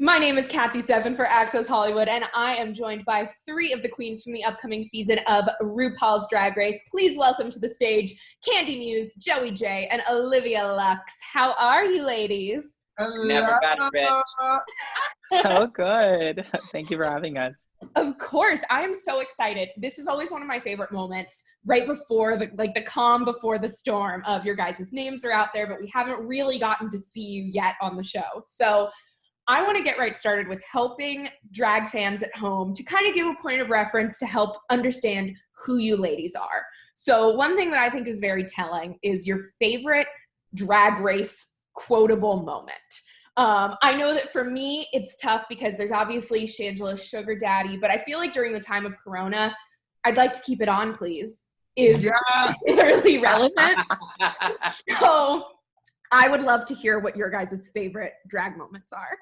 My name is Cassie Steffen for Access Hollywood, and I am joined by three of the queens from the upcoming season of RuPaul's Drag Race. Please welcome to the stage Kandy Muse, Joey J, and Olivia Lux. How are you, ladies? Never got rich. So good. Thank you for having us. Of course, I am so excited. This is always one of my favorite moments, right before the calm before the storm of your guys' names are out there, but we haven't really gotten to see you yet on the show. So I want to get right started with helping drag fans at home to kind of give a point of reference to help understand who you ladies are. So one thing that I think is very telling is your favorite drag race quotable moment. I know that for me, it's tough because there's obviously Shangela's sugar daddy, but I feel like during the time of Corona, I'd like to keep it on, please, is particularly relevant. So I would love to hear what your guys' favorite drag moments are.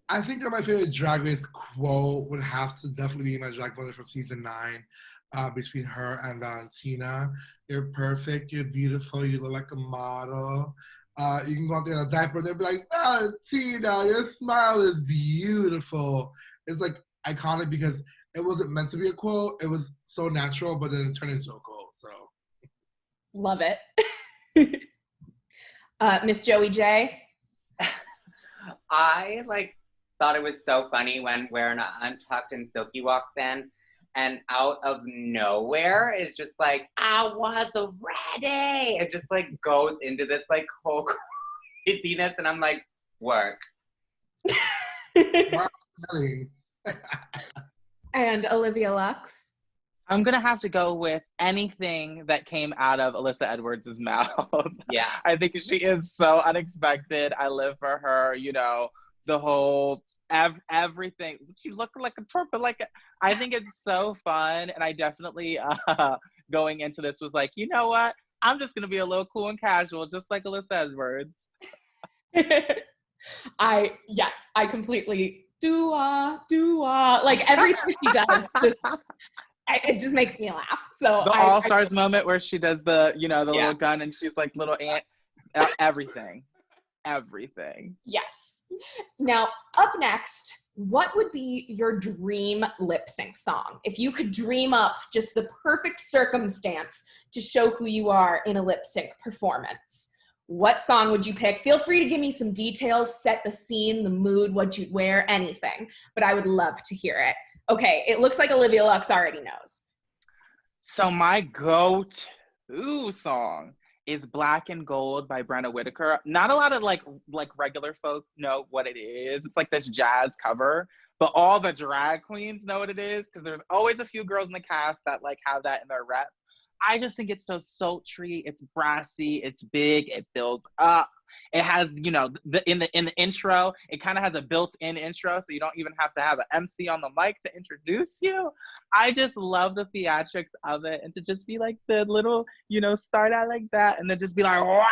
I think that my favorite drag race quote would have to definitely be my drag mother from season 9, between her and Valentina. You're perfect, you're beautiful, you look like a model. You can go out there in a diaper and they'll be like, Valentina, your smile is beautiful. It's like iconic because it wasn't meant to be a quote. It was so natural, but then it turned into a quote, so. Love it. Miss Joey J. I thought it was so funny when Wearing Untucked and Silky walks in, and out of nowhere is just like, I was ready. It just goes into this whole craziness, and I'm like, work. And Olivia Lux. I'm going to have to go with anything that came out of Alyssa Edwards' mouth. Yeah. I think she is so unexpected. I live for her, the whole everything. She looked like a twerp, I think it's so fun. And I definitely, going into this was like, you know what? I'm just going to be a little cool and casual, just like Alyssa Edwards. I completely do everything she does. It just makes me laugh. So the All Stars moment where she does the little gun and she's like little ant, everything. Yes. Now, up next, what would be your dream lip sync song? If you could dream up just the perfect circumstance to show who you are in a lip sync performance, what song would you pick? Feel free to give me some details, set the scene, the mood, what you'd wear, anything. But I would love to hear it. Okay, it looks like Olivia Lux already knows. So my go-to song is Black and Gold by Brenna Whitaker. Not a lot of like regular folk know what it is. It's like this jazz cover, but all the drag queens know what it is because there's always a few girls in the cast that have that in their rep. I just think it's so sultry, it's brassy, it's big, it builds up. It has, in the intro, it kind of has a built-in intro, so you don't even have to have an MC on the mic to introduce you. I just love the theatrics of it, and to just be like the little, start out like that, and then just be like, wow,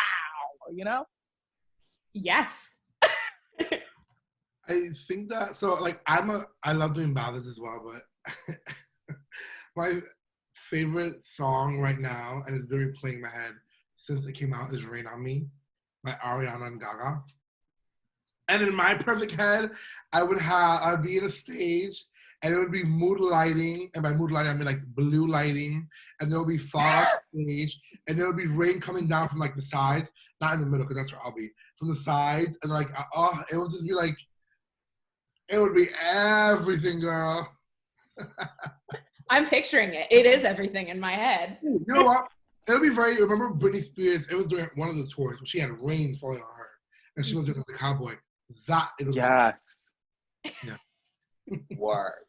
Yes. I think that, I love doing ballads as well, but my favorite song right now, and it's been replaying in my head since it came out, is Rain on Me by Ariana and Gaga. And in my perfect head, I'd be in a stage and it would be mood lighting, and by mood lighting I mean blue lighting, and there would be fog stage, and there would be rain coming down from the sides, not in the middle because that's where I'll be, from the sides, and it would just be it would be everything, girl. I'm picturing it. It is everything in my head. You know what? It'll be remember Britney Spears, it was during one of the tours where she had rain falling on her and she was just a cowboy. Yes. Yeah. Work.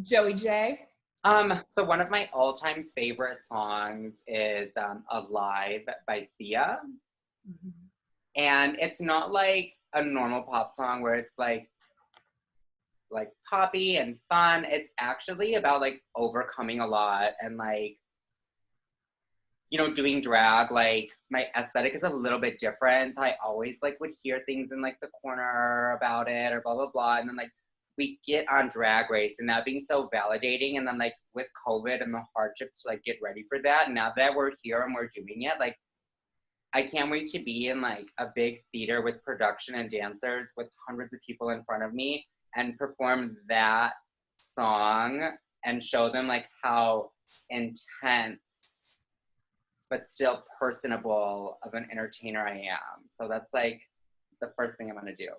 Joey J. So one of my all-time favorite songs is Alive by Sia. Mm-hmm. And it's not like a normal pop song where it's like poppy and fun. It's actually about overcoming a lot and doing drag. My aesthetic is a little bit different. I always would hear things in the corner about it or blah blah blah, and then we get on Drag Race and that being so validating, and then with COVID and the hardships to get ready for that, now that we're here and we're doing it, I can't wait to be in like a big theater with production and dancers with hundreds of people in front of me and perform that song and show them like how intense but still personable of an entertainer I am. So that's like the first thing I'm gonna do.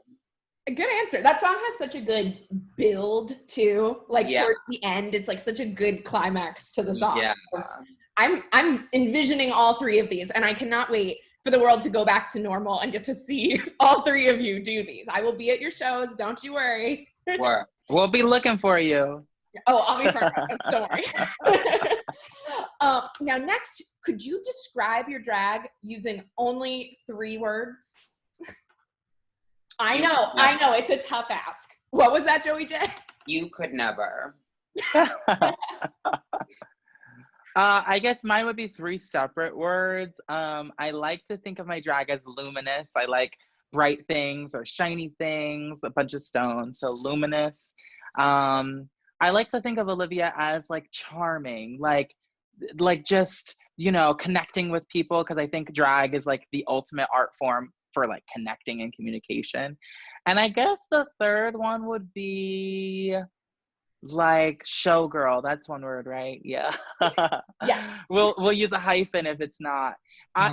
A good answer. That song has such a good build too. Like Yeah. towards the end, it's like such a good climax to the song. Yeah. So I'm envisioning all three of these, and I cannot wait for the world to go back to normal and get to see all three of you do these. I will be at your shows. Don't you worry. We'll be looking for you. Oh, I'll be fine. Don't worry. Now, next, could you describe your drag using only 3 words? I know, it's a tough ask. What was that, Joey J? You could never. I guess mine would be 3 separate words. I like to think of my drag as luminous. I like bright things or shiny things, a bunch of stones. So luminous. I like to think of Olivia as like charming, like just, you know, connecting with people, because I think drag is like the ultimate art form for like connecting and communication. And I guess the third one would be like showgirl. That's one word, right? Yeah. Yeah. We'll use a hyphen if it's not.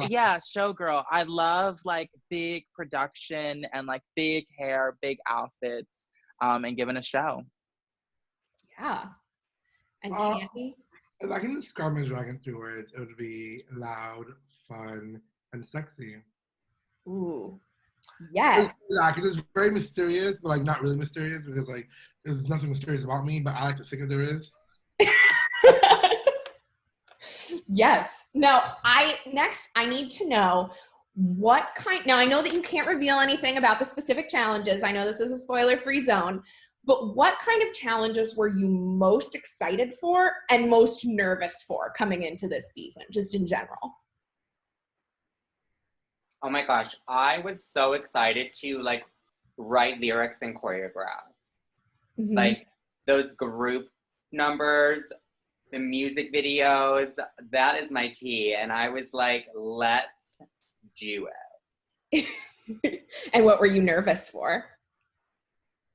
Yeah, showgirl. I love like big production and like big hair, big outfits, and giving a show. Yeah. And Kandy? If I can describe my drag in 3 words, it would be loud, fun, and sexy. Ooh. Yes. Because it's very mysterious, but like not really mysterious, because like there's nothing mysterious about me, but I like to think that there is. Yes. Now, I need to know what kind. Now, I know that you can't reveal anything about the specific challenges. I know this is a spoiler-free zone, but what kind of challenges were you most excited for and most nervous for coming into this season, just in general? Oh my gosh, I was so excited to like write lyrics and choreograph. Mm-hmm. Like those group numbers, the music videos, that is my tea. And I was like, let's do it. And what were you nervous for?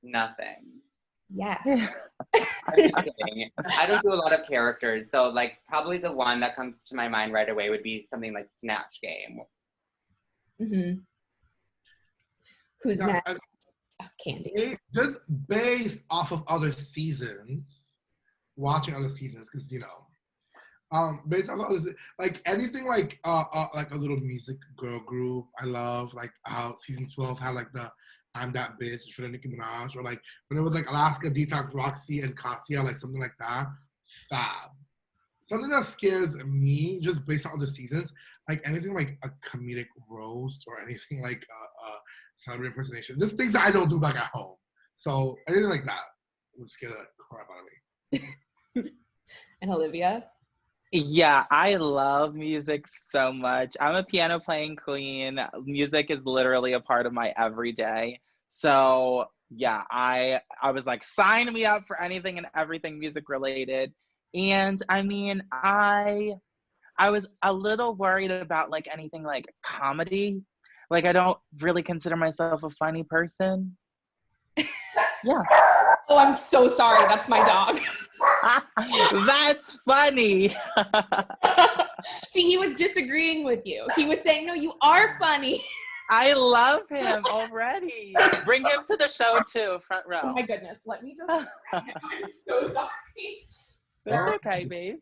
Nothing. Yes. I'm just kidding. I don't do a lot of characters, so like probably the one that comes to my mind right away would be something like Snatch Game. Mm-hmm. Who's next? Kandy. Just based off of other seasons, watching other seasons, because you know, based off of other, like anything like a little music girl group. I love like how season 12 had like the I'm That Bitch for the Nicki Minaj, or like when it was like Alaska, Detox, Roxy, and Katya, like something like that. Fab. Something that scares me, just based on other seasons, like anything like a comedic roast or anything like celebrity impersonation. There's things that I don't do back at home. So anything like that would scare the crap out of me. And Olivia? Yeah, I love music so much. I'm a piano playing queen. Music is literally a part of my everyday. So yeah, I was like, sign me up for anything and everything music related. And I mean, I was a little worried about like anything like comedy. Like I don't really consider myself a funny person. Yeah. Oh, I'm so sorry. That's my dog. That's funny. See, he was disagreeing with you. He was saying, no, you are funny. I love him already. Bring him to the show too, front row. Oh my goodness. Let me just. I'm so sorry. It's okay, babe.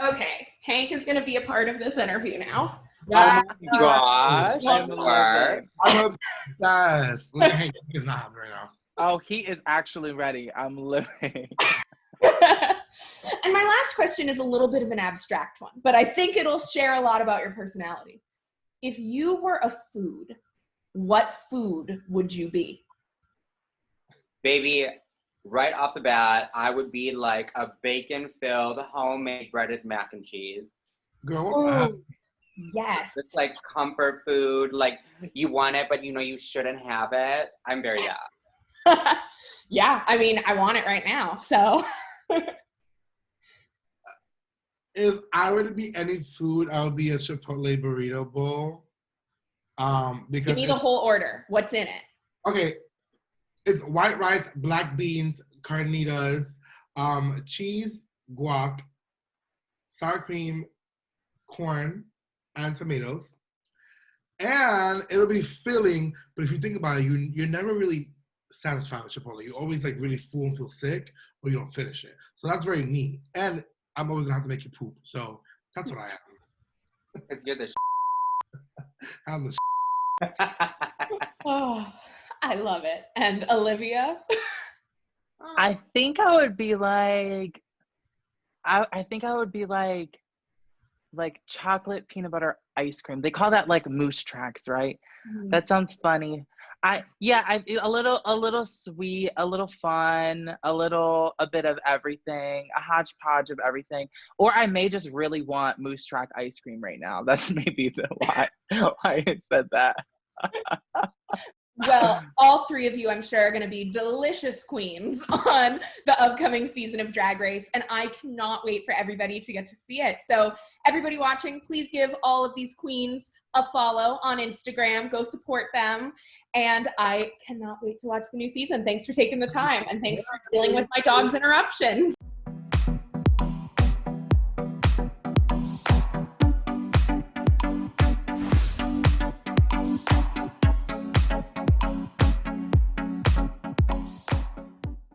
Okay, Hank is going to be a part of this interview now. Oh my gosh. I'm obsessed. Look at Hank. He's not happy right now. Oh, he is actually ready. I'm living. And my last question is a little bit of an abstract one, but I think it'll share a lot about your personality. If you were a food, what food would you be? Baby, right off the bat, I would be like a bacon-filled homemade breaded mac and cheese. Girl, what? Yes. It's like comfort food. Like you want it, but you know you shouldn't have it. I'm very that. Yeah, I mean, I want it right now, so. If I were to be any food, I would be a Chipotle burrito bowl. Because Give me the whole order. What's in it? Okay, it's white rice, black beans, carnitas, cheese, guac, sour cream, corn, and tomatoes. And it'll be filling, but if you think about it, you're never really satisfied with Chipotle. You're always like really full and feel sick, or you don't finish it. So that's very neat. And I'm always gonna have to make you poop. So that's what I am. Because you're the I'm the Oh, I love it. And Olivia? I think I would be like, I think I would be like chocolate peanut butter ice cream. They call that like moose tracks, right? Mm. That sounds funny. A little sweet, a little fun, a bit of everything, a hodgepodge of everything. Or I may just really want moose track ice cream right now. That's maybe why I said that. Well, all three of you, I'm sure, are going to be delicious queens on the upcoming season of Drag Race, and I cannot wait for everybody to get to see it. So everybody watching, please give all of these queens a follow on Instagram. Go support them, and I cannot wait to watch the new season. Thanks for taking the time, and thanks for dealing with my dog's interruptions.